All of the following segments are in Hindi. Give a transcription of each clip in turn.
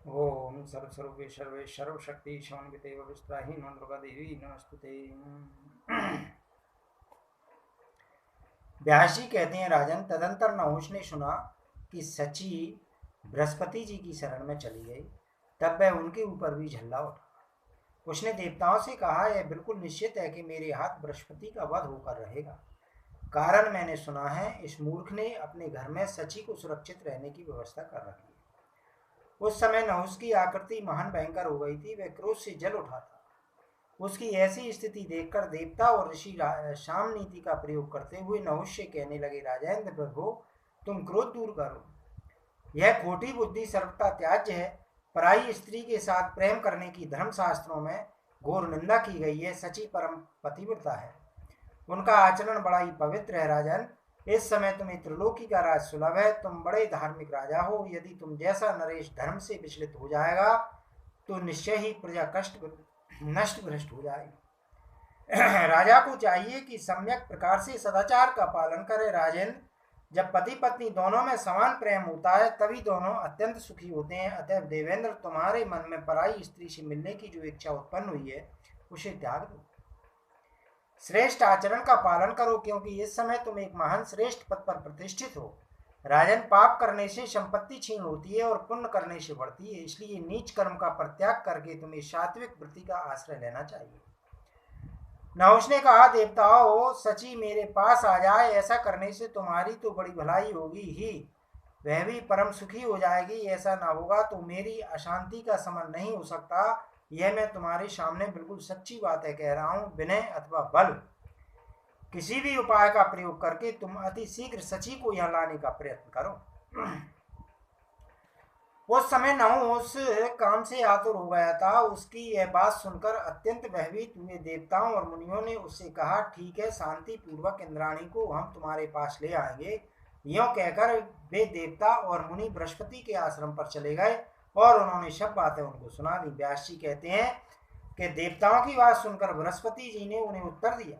ओम सर्वस्वरूपे सर्वे सर्वशक्ति शोन्वितेव विस्त्राहि दुर्गा देवी नमस्तुते। व्यास जी कहते हैं, राजन, तदंतर नहुष ने सुना कि सची बृहस्पति जी की शरण में चली गई। तब वह उनके ऊपर भी झल्ला उठा। उसने देवताओं से कहा, यह बिल्कुल निश्चित है कि मेरे हाथ बृहस्पति का वध होकर रहेगा। कारण मैंने सुना है, इस मूर्ख ने अपने घर में सची को सुरक्षित रहने की व्यवस्था कर रखी है। उस समय नहुष की आकृति महान भयंकर हो गई थी। वह क्रोध से जल उठा था। उसकी ऐसी स्थिति देखकर देवता और ऋषि शाम नीति का प्रयोग करते हुए नहुष से कहने लगे, राजेंद्र प्रभु, तुम क्रोध दूर करो। यह खोटी बुद्धि सर्वथा त्याज्य है। पराई स्त्री के साथ प्रेम करने की धर्मशास्त्रों में घोर निंदा की गई है। सची परम पतिव्रता है। उनका आचरण बड़ा ही पवित्र है। राजन, इस समय तुम्हें त्रिलोकी का राज सुलभ है। तुम बड़े धार्मिक राजा हो। यदि तुम जैसा नरेश धर्म से विचलित हो जाएगा तो निश्चय ही प्रजा कष्ट नष्ट भ्रष्ट हो जाएगी। राजा को चाहिए कि सम्यक प्रकार से सदाचार का पालन करे। राजेंद्र, जब पति पत्नी दोनों में समान प्रेम होता है तभी दोनों अत्यंत सुखी होते हैं। अतएव देवेंद्र, तुम्हारे मन में पराई स्त्री से मिलने की जो इच्छा उत्पन्न हुई है उसे त्याग दो। श्रेष्ठ आचरण का पालन करो, क्योंकि इस समय तुम एक महान श्रेष्ठ पद पर प्रतिष्ठित हो। राजन, पाप करने से संपत्ति छीन होती है और पुण्य करने से बढ़ती है। इसलिए नीच कर्म का परित्याग करके तुम्हें सात्विक वृत्ति का आश्रय लेना चाहिए। नहुष ने कहा, देवताओं, सची मेरे पास आ जाए। ऐसा करने से तुम्हारी तो बड़ी भलाई होगी ही, वह भी परम सुखी हो जाएगी। ऐसा ना होगा तो मेरी अशांति का शमन नहीं हो सकता। यह मैं तुम्हारे सामने बिल्कुल सच्ची बात है कह रहा हूँ। विनय अथवा बल, किसी भी उपाय का प्रयोग करके तुम अति शीघ्र सची को यहाँ लाने का प्रयत्न करो। उस समय नहुष काम से आतुर हो गया था। उसकी यह बात सुनकर अत्यंत भयभीत हुए देवताओं और मुनियों ने उससे कहा, ठीक है, शांति पूर्वक इंद्राणी को हम तुम्हारे पास ले आएंगे। यों कहकर वे देवता और मुनि बृहस्पति के आश्रम पर चले गए और उन्होंने सब बातें उनको सुना दी। व्यास जी कहते हैं कि देवताओं की बात सुनकर बृहस्पति जी ने उन्हें उत्तर दिया,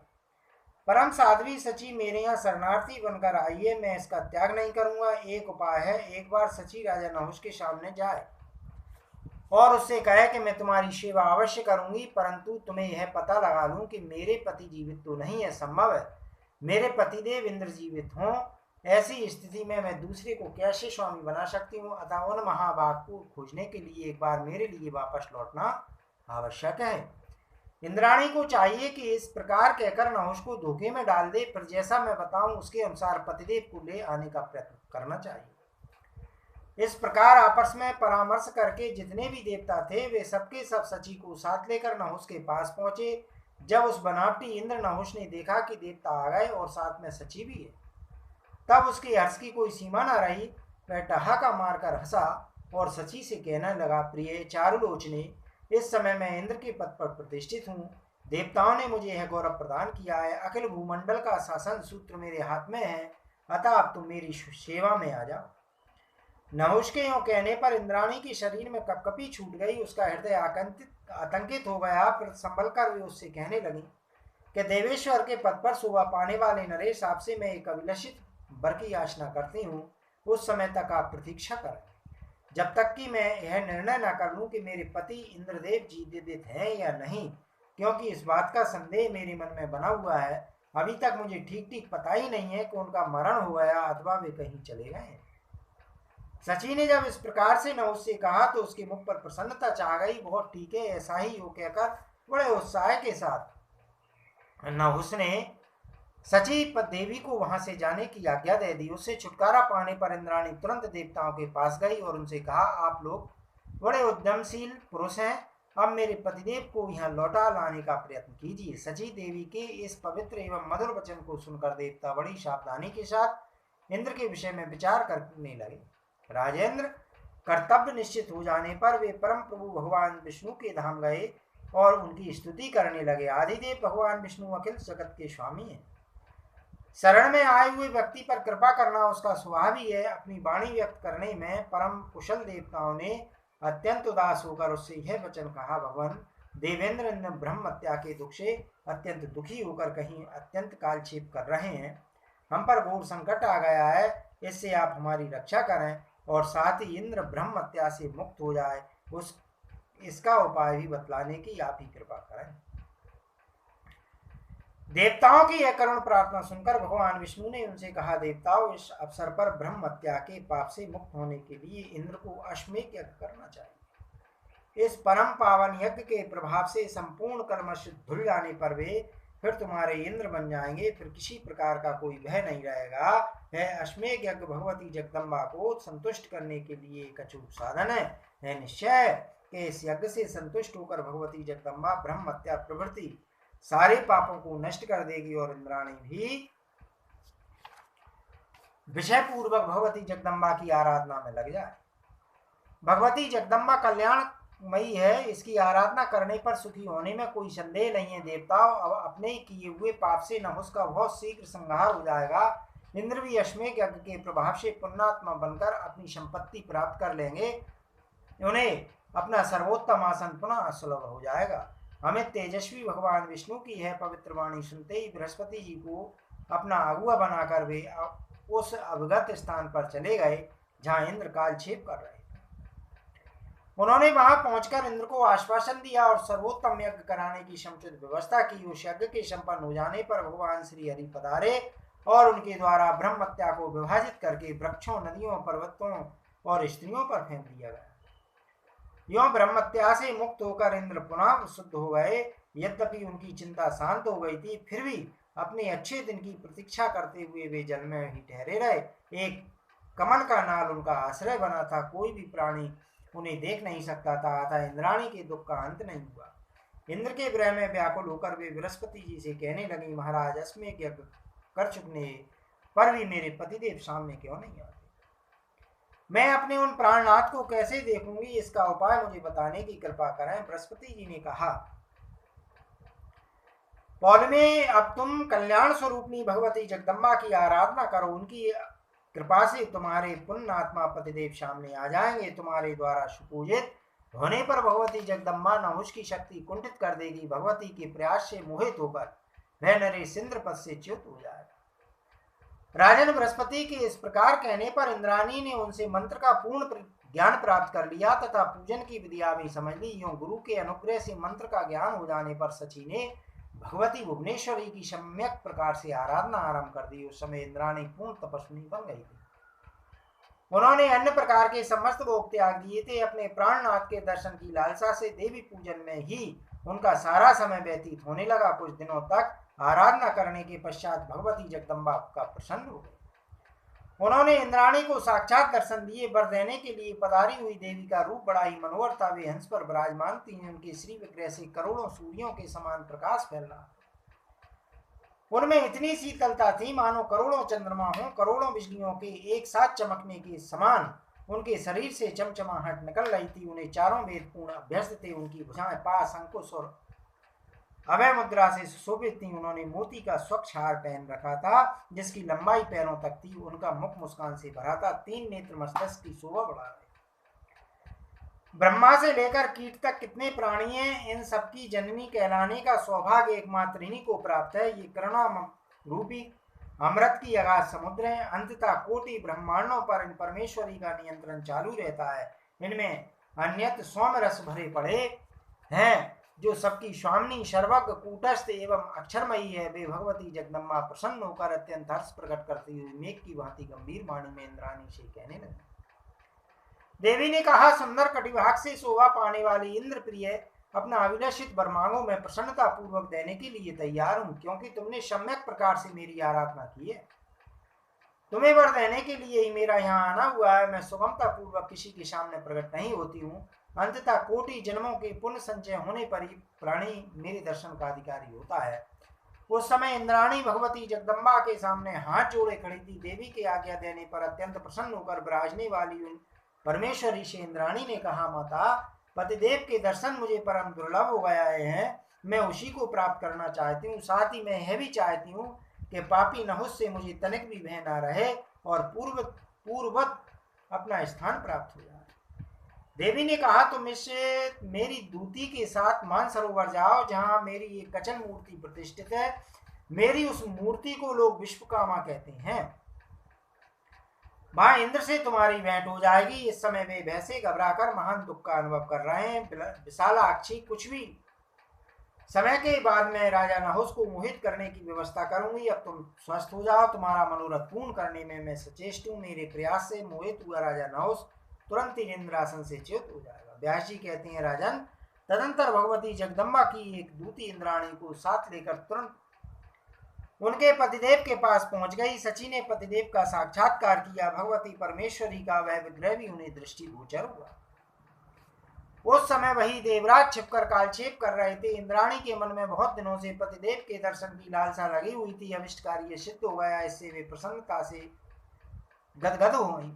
परम साध्वी सची मेरे यहाँ शरणार्थी बनकर आई है। मैं इसका त्याग नहीं करूंगा। एक उपाय है, एक बार सची राजा नहुष के सामने जाए और उससे कहे कि मैं तुम्हारी सेवा अवश्य करूंगी, परंतु तुम्हें यह पता लगा लूं कि मेरे पति जीवित तो नहीं है। संभव है मेरे पतिदेव इंद्र जीवित हों। ऐसी स्थिति में मैं दूसरे को कैसे स्वामी बना सकती हूँ। अतः उन महाभाग को खोजने के लिए एक बार मेरे लिए वापस लौटना आवश्यक है। इंद्राणी को चाहिए कि इस प्रकार कहकर नहुष को धोखे में डाल दे, फिर जैसा मैं बताऊं उसके अनुसार पतिदेव को ले आने का प्रयत्न करना चाहिए। इस प्रकार आपस में परामर्श करके जितने भी देवता थे वे सबके सब सची को साथ लेकर नहुष के पास पहुंचे। जब उस बनावटी इंद्र नहुष ने देखा कि देवता आ गए और साथ में सची भी है, तब उसके हर्ष की कोई सीमा न रही। वह ठहाका मारकर हंसा और सची से कहने लगा, प्रिय चारुलोचने, इस समय मैं इंद्र के पद पर प्रतिष्ठित हूँ। देवताओं ने मुझे यह गौरव प्रदान किया है। अखिल भूमंडल का शासन सूत्र मेरे हाथ में है। अतः अब तुम मेरी सेवा में आ जाओ। नहुष के यूं कहने पर इंद्राणी के शरीर में कपकपी छूट गई। उसका हृदय आतंकित हो गया। फिर संभल कर वे उससे कहने लगी कि देवेश्वर के पद पर शोभा पाने वाले नरेश, आपसे मैं एक अभिलषित वर की याचना करती हूँ। उस समय तक आप प्रतीक्षा करें, जब तक कि मैं यह निर्णय न कर लूं कि मेरे पति इंद्रदेव जी जीवित हैं या नहीं, क्योंकि इस बात का संदेह मेरे मन में बना हुआ है। अभी तक मुझे ठीक ठीक पता ही नहीं है कि उनका मरण हो गया अथवा वे कहीं चले गए हैं। सची ने जब इस प्रकार से नहुष से कहा तो उसके मुख पर प्रसन्नता छा गई। बहुत ठीक है, ऐसा ही हो कहकर बड़े उत्साह के साथ नहुष ने सची देवी को वहां से जाने की आज्ञा दे दी। उससे छुटकारा पाने पर इंद्राणी तुरंत देवताओं के पास गई और उनसे कहा, आप लोग बड़े उद्यमशील पुरुष हैं। अब मेरे पतिदेव को यहाँ लौटा लाने का प्रयत्न कीजिए। सची देवी के इस पवित्र एवं मधुर वचन को सुनकर देवता बड़ी सावधानी के साथ इंद्र के विषय में विचार करने लगे। राजेंद्र, कर्तव्य निश्चित हो जाने पर वे परम प्रभु भगवान विष्णु के धाम गए और उनकी स्तुति करने लगे। आदिदेव भगवान विष्णु अखिल जगत के स्वामी हैं। शरण में आए हुए व्यक्ति पर कृपा करना उसका स्वभाव ही है। अपनी वाणी व्यक्त करने में परम कुशल देवताओं ने अत्यंत उदास होकर उससे यह वचन कहा, भगवान देवेंद्र ने ब्रह्म हत्या के दुख से अत्यंत दुखी होकर कहीं अत्यंत कालक्षेप कर रहे हैं। हम पर घोर संकट आ गया है, इससे आप हमारी रक्षा करें। और साथ ही इंद्र ब्रह्म हत्या से मुक्त हो जाए, उस इसका उपाय भी बतलाने की आप ही कृपा करें। देवताओं की यह करुण प्रार्थना सुनकर भगवान विष्णु ने उनसे कहा, देवताओं, इस अवसर पर ब्रह्म हत्या के पाप से मुक्त होने के लिए इंद्र को अश्वमेध यज्ञ करना चाहिए। इस परम पावन यज्ञ के प्रभाव से संपूर्ण कर्मश धुल जाने पर वे फिर तुम्हारे इंद्र बन जाएंगे, फिर किसी प्रकार का कोई भय नहीं रहेगा। यह अश्वमेध यज्ञ भगवती जगदम्बा को संतुष्ट करने के लिए एक अचूक साधन है निश्चय कि इस यज्ञ से संतुष्ट होकर भगवती जगदम्बा ब्रह्म हत्या प्रवृत्ति सारे पापों को नष्ट कर देगी और इंद्राणी भी विषय पूर्वक भगवती जगदम्बा की आराधना में लग जाए। भगवती जगदम्बा कल्याणमयी है, इसकी आराधना करने पर सुखी होने में कोई संदेह नहीं है। देवताओं, अब अपने किए हुए पाप से न उसका बहुत शीघ्र संहार हो जाएगा। इंद्र भी अश्वमेध यज्ञ के प्रभाव से पुण्यात्मा बनकर अपनी संपत्ति प्राप्त कर लेंगे। उन्हें अपना सर्वोत्तम आसन पुनः सुलभ हो जाएगा। हमें तेजस्वी भगवान विष्णु की यह पवित्र वाणी सुनते ही बृहस्पति जी को अपना अगुआ बनाकर वे उस अवगत स्थान पर चले गए जहां इंद्र कालक्षेप कर रहे थे। उन्होंने वहां पहुंचकर इंद्र को आश्वासन दिया और सर्वोत्तम यज्ञ कराने की समुचित व्यवस्था की। उस यज्ञ के संपन्न हो जाने पर भगवान श्री हरि पधारे और उनके द्वारा ब्रह्म हत्या को विभाजित करके वृक्षों, नदियों, पर्वतों और स्त्रियों पर फेंक दिया गया। यों ब्रह्म हत्या से मुक्त होकर इंद्र पुनः शुद्ध हो गए। यद्यपि उनकी चिंता शांत हो गई थी, फिर भी अपने अच्छे दिन की प्रतीक्षा करते हुए वे जल में ही ठहरे रहे। एक कमल का नाल उनका आश्रय बना था, कोई भी प्राणी उन्हें देख नहीं सकता था, अतः इंद्राणी के दुख का अंत नहीं हुआ। इंद्र के ग्रह में व्याकुल होकर वे बृहस्पति जी से कहने लगी, महाराज, अश्वमेध यज्ञ कर चुकने पर भी मेरे पतिदेव सामने क्यों नहीं आते? मैं अपने उन प्राणनाथ को कैसे देखूंगी, इसका उपाय मुझे बताने की कृपा करें। बृहस्पति जी ने कहा, पौलमे, अब तुम कल्याण स्वरूपनी भगवती जगदम्बा की आराधना करो। उनकी कृपा से तुम्हारे पुण्यात्मा पतिदेव सामने आ जाएंगे। तुम्हारे द्वारा सुपूजित होने पर भगवती जगदम्बा नहुष की शक्ति कुंठित कर देगी। भगवती के प्रयास से मोहित होकर वह नरेश इंद्र पद से च्युत हो जाएगा। राजन बृहस्पति के इस प्रकार कहने पर इंद्राणी ने उनसे मंत्र का पूर्ण ज्ञान प्राप्त कर लिया तथा पूजन की विधियां भी समझ ली। यूं गुरु के अनुग्रह से मंत्र का ज्ञान हो जाने पर सची ने भगवती भुवनेश्वरी की सम्यक प्रकार से आराधना आरंभ कर दी। उस समय इंद्राणी पूर्ण तपस्विनी बन गई थी। उन्होंने अन्य प्रकार के समस्त भोग त्याग दिए थे। अपने प्राणनाथ के दर्शन की लालसा से देवी पूजन में ही उनका सारा समय व्यतीत होने लगा। कुछ दिनों तक आराधना करने के पश्चात भगवती जगदम्बा का प्रसन्न हो गई। उन्होंने इंद्राणी को साक्षात दर्शन दिए। वर देने के लिए पधारी हुई देवी का रूप बड़ा ही मनोहर था। वे हंस पर विराजमान थी। उनके श्री विग्रह से करोड़ों सूर्यों के समान प्रकाश फैल रहा। उनमें इतनी शीतलता थी मानो करोड़ों चंद्रमा हों। करोड़ों बिजलियों के एक साथ चमकने के समान उनके शरीर से चमचमाहट निकल रही थी। उन्हें चारों वेद पूर्ण अभ्यस्त थे। उनकी भुजाएं पास, अंकुश और अभय मुद्रा से सुशोभित थी। उन्होंने मोती का स्वच्छ हार पहन रखा था जिसकी लंबाई पैरों तक थी। उनका मुख मुस्कान से भरा था। 3 नेत्र मस्तिष्क की शोभा बढ़ा रहे। ब्रह्मा से लेकर कीट तक कितने प्राणी हैं, इन सबकी जननी कहलाने का सौभाग्य एकमात्र इन्हीं को प्राप्त है। ये करुणा रूपी अमृत की अगाध समुद्र है। अंततः कोटि ब्रह्मांडों पर इन परमेश्वरी का नियंत्रण चालू रहता है। इनमें अन्यत सौम्य रस भरे पड़े हैं जो सबकी स्वामिनी, सर्वज्ञ, कूटस्थ एवं अक्षरमयी है। वे भगवती जगदम्बा प्रसन्न होकर अत्यंत हर्ष प्रकट करती हुई मेघ की भांति गंभीर वाणी में इंद्राणी से कहने लगी। देवी ने कहा, सुंदर कटिभाग से शोभा पाने वाली इंद्र प्रिय, अपना अभिलषित वर मांगो। मैं प्रसन्नता पूर्वक देने के लिए तैयार हूं, क्योंकि तुमने सम्यक प्रकार से मेरी आराधना की है। तुम्हें वर देने के लिए ही मेरा यहाँ आना हुआ है। मैं सुगमता पूर्वक किसी के सामने प्रकट नहीं होती हूँ। अंततः कोटि जन्मों के पुण्य संचय होने पर ही प्राणी मेरे दर्शन का अधिकारी होता है। उस समय इंद्राणी भगवती जगदम्बा के सामने हाथ जोड़े खड़ी थी। देवी के आज्ञा देने पर अत्यंत प्रसन्न होकर विराजने वाली उन परमेश्वरी से इंद्राणी ने कहा, माता, पतिदेव के दर्शन मुझे परम दुर्लभ हो गए हैं। मैं उसी को प्राप्त करना चाहती हूँ। साथ ही मैं यह भी चाहती हूँ कि पापी नहुष से मुझे तनिक भी भय न रहे और पूर्ववत अपना स्थान प्राप्त हो जाए। देवी ने कहा, तुम इससे मेरी दूती के साथ मानसरोवर जाओ, जहां मेरी एक कचन मूर्ति प्रतिष्ठित है। मेरी उस मूर्ति को लोग विश्वकर्मा कहते हैं। वहां इंद्र से तुम्हारी भेंट हो जाएगी। इस समय वे वैसे घबराकर महान दुख का अनुभव कर रहे हैं। विशालाक्षी, कुछ भी समय के बाद मैं राजा नहुस को मोहित करने की व्यवस्था करूंगी। अब तुम स्वस्थ हो जाओ, तुम्हारा मनोरथ पूर्ण करने में मैं सचेष्ट हूँ। मेरे प्रयास से मोहित हुआ राजा नहुस तुरंत ही इंद्रासन से च्युत हो जाएगा। व्यास जी कहते हैं, राजन, तदंतर भगवती जगदम्बा की एक दूती इंद्राणी को साथ लेकर तुरंत उनके पतिदेव के पास पहुंच गई। सची ने पतिदेव का साक्षात्कार किया। भगवती परमेश्वरी का वह विग्रह भी उन्हें दृष्टिगोचर हुआ। उस समय वही देवराज छिपकर कालक्षेप कर रहे थे। इंद्राणी के मन में बहुत दिनों से पतिदेव के दर्शन की लालसा लगी हुई थी। अभिष्ट कार्य सिद्ध हो गया, इससे वे प्रसन्नता से गदगद हो गई।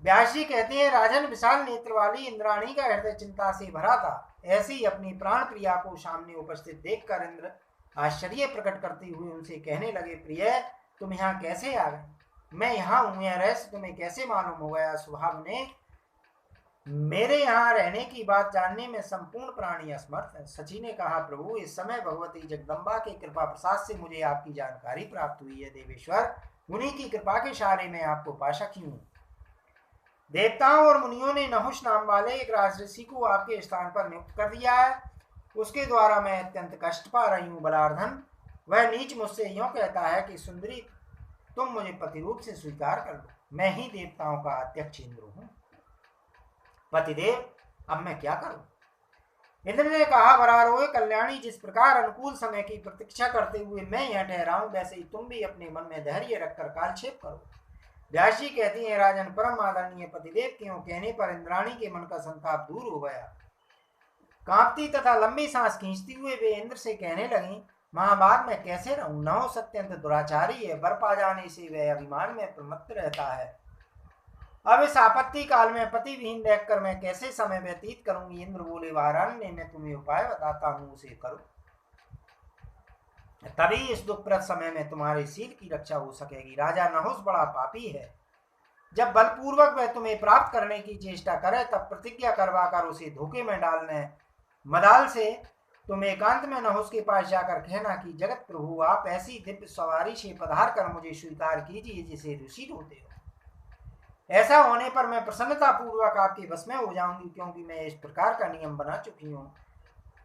व्यास जी कहते हैं, राजन, विशाल नेत्र वाली इंद्राणी का हृदय चिंता से भरा था। ऐसी अपनी प्राण प्रिया को सामने उपस्थित देखकर इंद्र आश्चर्य प्रकट करते हुए उनसे कहने लगे, प्रिय, तुम यहाँ कैसे आ गए? मैं यहाँ हूँ, यह रहस्य तुम्हें कैसे मालूम हो गया? स्वभाव ने मेरे यहाँ रहने की बात जानने में संपूर्ण प्राणी असमर्थ है। सची ने कहा, प्रभु, इस समय भगवती जगदम्बा के कृपा प्रसाद से मुझे आपकी जानकारी प्राप्त हुई है। देवेश्वर, उन्हीं की कृपा के सहारे में आपको पा सकी हूँ। देवताओं और मुनियों ने नहुष नाम वाले एक राजऋषि को आपके स्थान पर नियुक्त कर दिया है। उसके द्वारा मैं अत्यंत कष्ट पा रही हूँ। बलार्धन, वह नीच मुझसे यूं कहता है कि सुंदरी, तुम मुझे पति रूप से स्वीकार कर लो। मैं ही देवताओं का अध्यक्ष इंद्र हूँ। पतिदेव, अब मैं क्या करूं? इंद्र ने कहा, बरारोह कल्याणी, जिस प्रकार अनुकूल समय की प्रतीक्षा करते हुए मैं यह ठहरा हूं, वैसे ही तुम भी अपने मन में धैर्य रखकर कालक्षेप करो। व्यास जी कहती हैं, राजन, परम आदरणीय पतिदेव के कहने पर इंद्राणी के मन का संताप दूर हो गया। कांपती तथा लंबी सांस खींचती हुए वे इंद्र से कहने लगी, महाभाग, मैं कैसे रहूं? नहुस अत्यंत दुराचारी है। बर पा जाने से वह अभिमान में प्रमत्त रहता है। अब इस आपत्ति काल में पति विहीन रहकर मैं कैसे समय व्यतीत करूंगी? इंद्र बोले, वारान्य, मैं तुम्हें उपाय बताता हूं, उसे करो, तभी इस दुखप्रद समय में तुम्हारे शील की रक्षा हो सकेगी। राजा नहुस बड़ा पापी है। जब बलपूर्वक वह तुम्हें प्राप्त करने की चेष्टा करे, तब प्रतिज्ञा करवाकर उसे धोखे में डालने मदाल से तुम एकांत में नहुस के पास जाकर कहना कि जगत प्रभु, आप ऐसी दिव्य सवारी से पधार कर मुझे स्वीकार कीजिए जिसे ऋषि होते हो। ऐसा होने पर मैं प्रसन्नता पूर्वक आपके बस में हो जाऊंगी, क्योंकि मैं इस प्रकार का नियम बना चुकी हूँ।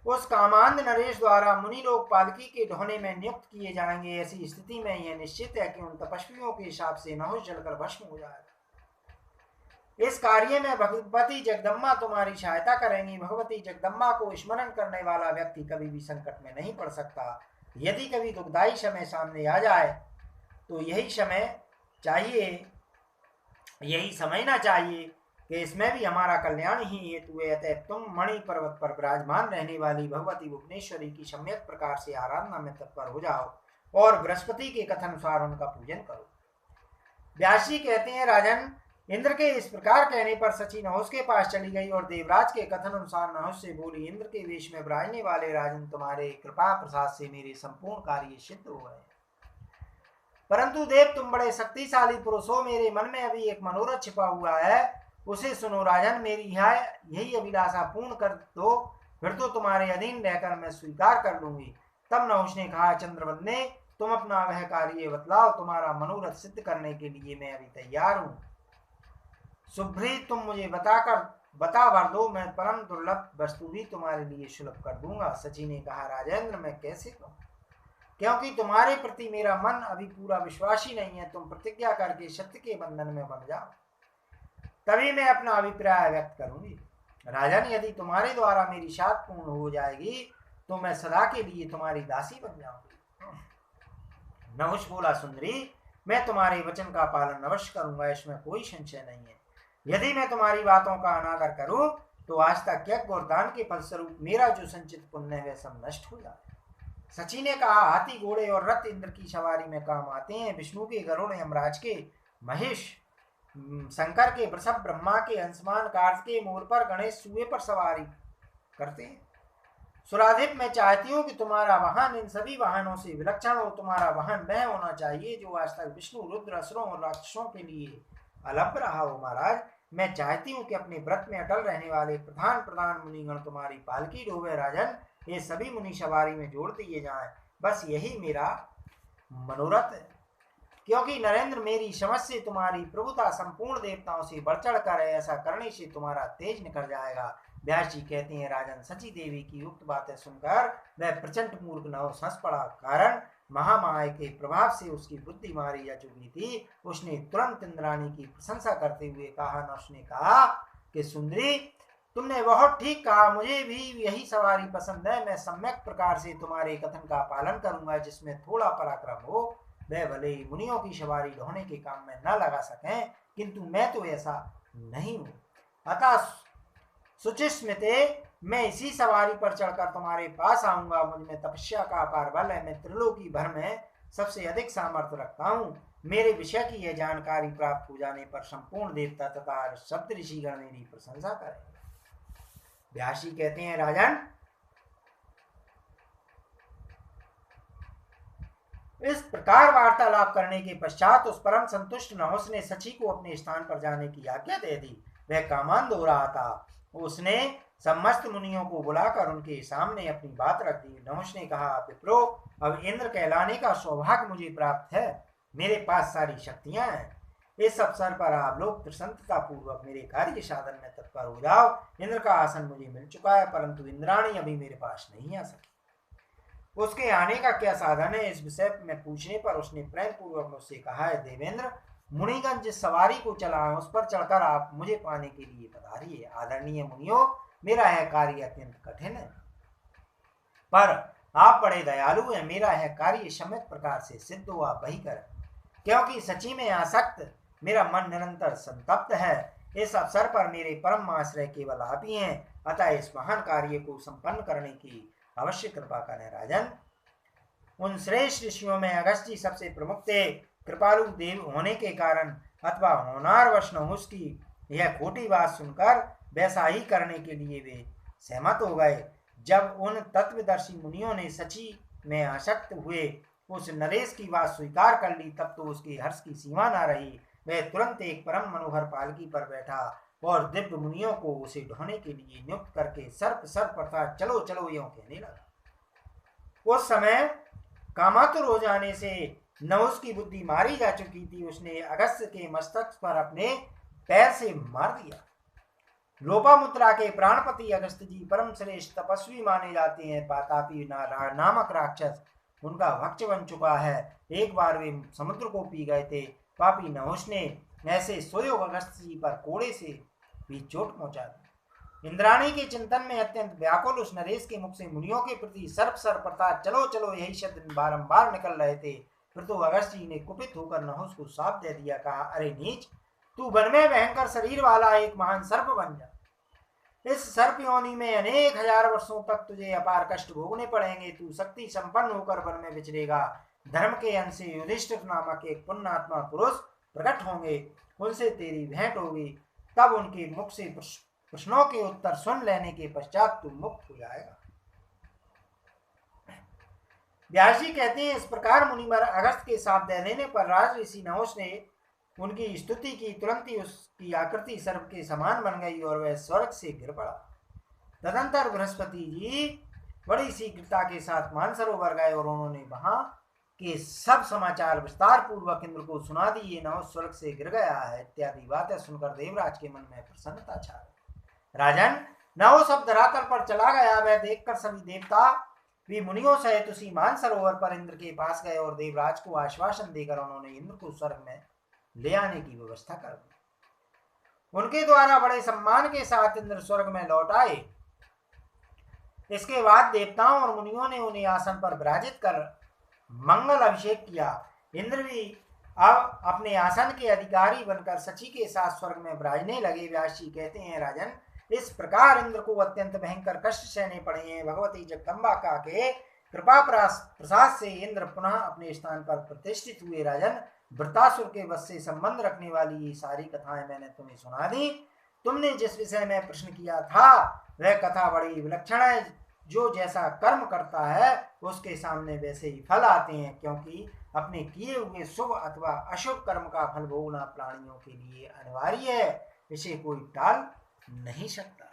उस कामांध नरेश द्वारा मुनि लोग पालकी के ढोने में नियुक्त किए जाएंगे। ऐसी स्थिति में यह निश्चित है कि उन तपस्वियों के हिसाब से नहुस जलकर भस्म हो जाएगा। इस कार्य में भगवती जगदम्बा तुम्हारी सहायता करेंगी। भगवती जगदम्बा को स्मरण करने वाला व्यक्ति कभी भी संकट में नहीं पड़ सकता। यदि कभी दुखदायी समय सामने आ जाए तो यही समझना चाहिए कि इसमें भी हमारा कल्याण ही हेतु है। अतः तुम मणि पर्वत पर विराजमान रहने वाली भगवती भुवनेश्वरी की सम्यक प्रकार से आराधना में तत्पर हो जाओ और बृहस्पति के कथन अनुसार उनका पूजन करो। व्यास जी कहते हैं, राजन, इंद्र के इस प्रकार कहने पर सची नहुस के पास चली गई और देवराज के कथन अनुसार नहुस से बोली, इंद्र के वेश में विराजने वाले राजन, तुम्हारे कृपा प्रसाद से मेरे संपूर्ण कार्य सिद्ध हो गए। परंतु देव, तुम बड़े शक्तिशाली पुरुष हो। मेरे मन में अभी एक मनोरथ छिपा हुआ है, उसे सुनो। राजन, मेरी यही अभिलाषा पूर्ण कर दो, फिर तो तुम्हारे अधीन रहकर मैं स्वीकार कर लूंगी। तब नहुस ने कहा, चंद्रवदने, तुम अपना वह कार्य बतलाओ। तुम्हारा मनोरथ सिद्ध करने के लिए मैं अभी तैयार हूँ। सुभ्री, तुम मुझे बता भर दो, मैं परम दुर्लभ वस्तु भी तुम्हारे लिए सुलभ कर दूंगा। सची ने कहा, राजेंद्र, मैं कैसे कहूँ, क्योंकि तुम्हारे प्रति मेरा मन अभी पूरा विश्वासी नहीं है। तुम प्रतिज्ञा करके सत्य के बंधन में बन जाओ, तभी मैं अपना अभिप्राय व्यक्त करूंगी। राजन, यदि तुम्हारे द्वारा मेरी शाद पूर्ण हो जाएगी तो मैं सदा के लिए तुम्हारी दासी बन जाऊंगी। नहुष बोला, सुंदरी, मैं तुम्हारे वचन का पालन अवश्य करूंगा, इसमें कोई संशय नहीं है। यदि मैं तुम्हारी बातों का अनादर करूं तो आज तक यज्ञ और दान के फलस्वरूप मेरा जो संचित पुण्य है वह सब नष्ट हो जाए। सची ने कहा, हाथी, घोड़े और रथ इंद्र की सवारी में काम आते हैं। विष्णु के गरुड़, यमराज के महेश, शंकर के वृषभ, ब्रह्मा के अंशमान, कार्तिकेय मोर पर, गणेश सूए पर सवारी करते हैं। सुराधिप, मैं चाहती हूँ कि तुम्हारा वाहन इन सभी वाहनों से विलक्षण हो। तुम्हारा वाहन वह होना चाहिए जो आज तक विष्णु, रुद्र, असुरों और राक्षसों के लिए अलभ रहा हो। महाराज, मैं चाहती हूँ कि अपने व्रत में अटल रहने वाले प्रधान मुनिगण तुम्हारी पालकी ढोवे। राजन, ये सभी मुनि सवारी में जोड़ दिए जाएं, बस यही मेरा मनोरथ है। क्योंकि नरेंद्र मेरी समझ से तुम्हारी प्रभुता संपूर्ण देवताओं से बढ़ चढ़ कर है, ऐसा करने से तुम्हारा तेज निकल जाएगा। व्यास जी कहते हैं, राजन सची देवी की उक्त बातें सुनकर वह प्रचंड मूर्ख नहुस हंस पड़ा। कारण महामाया के प्रभाव से उसकी बुद्धि मारी जा चुकी थी। उसने तुरंत इंद्राणी की प्रशंसा करते हुए कहा, नहुस ने कहा कि सुंदरी, तुमने बहुत ठीक कहा, मुझे भी यही सवारी पसंद है। मैं सम्यक प्रकार से तुम्हारे कथन का पालन करूंगा। जिसमें थोड़ा पराक्रम हो वह भले ही मुनियों की सवारी ढोने के काम में न लगा सकें, किंतु मैं तो ऐसा नहीं हूं। अतः सुचिस्मिते, मैं इसी सवारी पर चढ़कर तुम्हारे पास आऊंगा। मुझ में तपस्या का अपार बल है, मैं त्रिलोकी भर में सबसे अधिक सामर्थ्य रखता हूँ। मेरे विषय की यह जानकारी प्राप्त हो जाने पर संपूर्ण देवता तथा सप्त ऋषिगण मेरी प्रशंसा करेंगे। व्यास जी कहते हैं, राजन, इस प्रकार वार्तालाप करने के पश्चात उस परम संतुष्ट नहुस ने सची को अपने स्थान पर जाने की आज्ञा दे दी। वह कामांध हो रहा था। उसने समस्त मुनियों को बुलाकर उनके सामने अपनी बात रख दी। नहुस ने कहा, विप्रो, अब इंद्र कहलाने का सौभाग्य मुझे प्राप्त है। मेरे पास सारी शक्तियां हैं। इस अवसर पर आप लोग प्रसन्नता पूर्वक मेरे कार्य साधन में तत्पर हो जाओ। इंद्र का आसन मुझे मिल चुका है, परंतु इंद्राणी अभी मेरे पास नहीं आ सकी। उसके आने का क्या साधन है, इस विषय में पूछने पर उसने प्रेम पूर्वक मुझसे कहा है, देवेंद्र, मुनिगण जिस सवारी को चला है उस पर चढ़कर आप मुझे पाने के लिए पधारिए। आदरणीय मुनियों, मेरा यह कार्य अत्यंत कठिन है, पर आप बड़े दयालु हैं। मेरा यह कार्य सम्यक प्रकार से सिद्ध हो, आप वही करें, क्योंकि सची में आसक्त मेरा मन निरंतर संतप्त है। इस अवसर पर मेरे परम आश्रय केवल आप ही हैं। अतः इस महान कार्य को संपन्न करने की अवश्य कृपा करें। राजन, उन श्रेष्ठ ऋषियों में अगस्त्य जी सबसे प्रमुख थे। कृपालु देव होने के कारण अथवा होनार वश नहुस की यह खोटी बात सुनकर वैसा ही करने के लिए वे सहमत हो गए। जब उन तत्वदर्शी मुनियों ने सची में आसक्त हुए उस नरेश की बात स्वीकार कर ली, तब तो उसके हर्ष की सीमा न रही। वह तुरंत एक परम मनोहर पालकी पर बैठा और दिव्य मुनियों को उसे ढोने के लिए नियुक्त करके सर्प सर्प अर्थात चलो चलो यूं कहने लगा। उस समय कामातुर हो जाने से नहुस की बुद्धि मारी जा चुकी थी। उसने अगस्त्य के मस्तक पर अपने पैर से मार दिया। लोपामुद्रा के प्राणपति अगस्त्य जी परम श्रेष्ठ तपस्वी माने जाते हैं। पातापी नामक राक्षस उनका भक्ष बन चुका है। एक बार वे समुद्र को पी गए थे। पापी नहुस ने ऐसे स्वयोग अगस्त्य जी पर कोड़े से भी चोट पहुंचा दी। इंद्राणी के चिंतन में अत्यंत व्याकुल उस नरेश के मुख से मुनियों के प्रति सर्प सर्प अर्थात चलो चलो यही शब्द बारंबार निकल रहे थे। फिर तो अगस्त्य जी ने कुपित होकर नहुस को शाप दे दिया। कहा, अरे नीच, तू वन में भयंकर शरीर वाला एक महान सर्प बन जा। इस सर्प योनि में अनेक हजार वर्षों तक तुझे अपार कष्ट भोगने पड़ेंगे। तू शक्ति संपन्न होकर वन में विचरेगा। धर्म के अंश से युधिष्ठिर नामक एक पुण्यात्मा पुरुष प्रकट होंगे, उनसे तेरी भेंट होगी। तब उनके मुख से प्रश्नों के उत्तर सुन लेने के पश्चात तू मुक्त हो जाएगा। व्यास जी कहते हैं, इस प्रकार मुनिवर अगस्त के साथ दे देने पर राज ऋषि नहुस ने उनकी स्तुति की। तुरंत ही उसकी आकृति सर्प के समान बन गई और वह स्वर्ग से गिर पड़ा। तदंतर बृहस्पति जी बड़ी शीघ्रता के साथ मानसरोवर गए और उन्होंने वहां के सब समाचार विस्तार पूर्वक इंद्र को सुना दिए। नहुस स्वर्ग से गिर गया है इत्यादि बातें सुनकर देवराज के मन में प्रसन्नता छा गई। राजन, नहुस अब धरातल पर चला गया। वह देखकर सभी देवता भी मुनियों सहित उसी मानसरोवर पर इंद्र के पास गए और देवराज को आश्वासन देकर उन्होंने इंद्र को स्वर्ग में ले आने की व्यवस्था कर दी। उनके द्वारा बड़े सम्मान के साथ इंद्र स्वर्ग में लौट आए। इसके बाद देवताओं और मुनियों ने उन्हें आसन पर विराजित कर मंगल अभिषेक किया। इंद्र भी अब अपने आसन के अधिकारी बनकर सची के साथ स्वर्ग में विराजने लगे। व्यास जी कहते हैं, राजन, इस प्रकार इंद्र को अत्यंत भयंकर कष्ट सहने पड़े हैं। भगवती जगदम्बा का के कृपा प्रसाद से इंद्र पुनः अपने स्थान पर प्रतिष्ठित हुए। राजन, वृत्तासुर के वश से संबंध रखने वाली ये सारी कथाएं मैंने तुम्हें सुना दी। तुमने जिस विषय में प्रश्न किया था वह कथा बड़ी विलक्षण है। जो जैसा कर्म करता है उसके सामने वैसे ही फल आते हैं, क्योंकि अपने किए हुए शुभ अथवा अशुभ कर्म का फल भोगना प्राणियों के लिए अनिवार्य है। इसे कोई टाल नहीं सकता।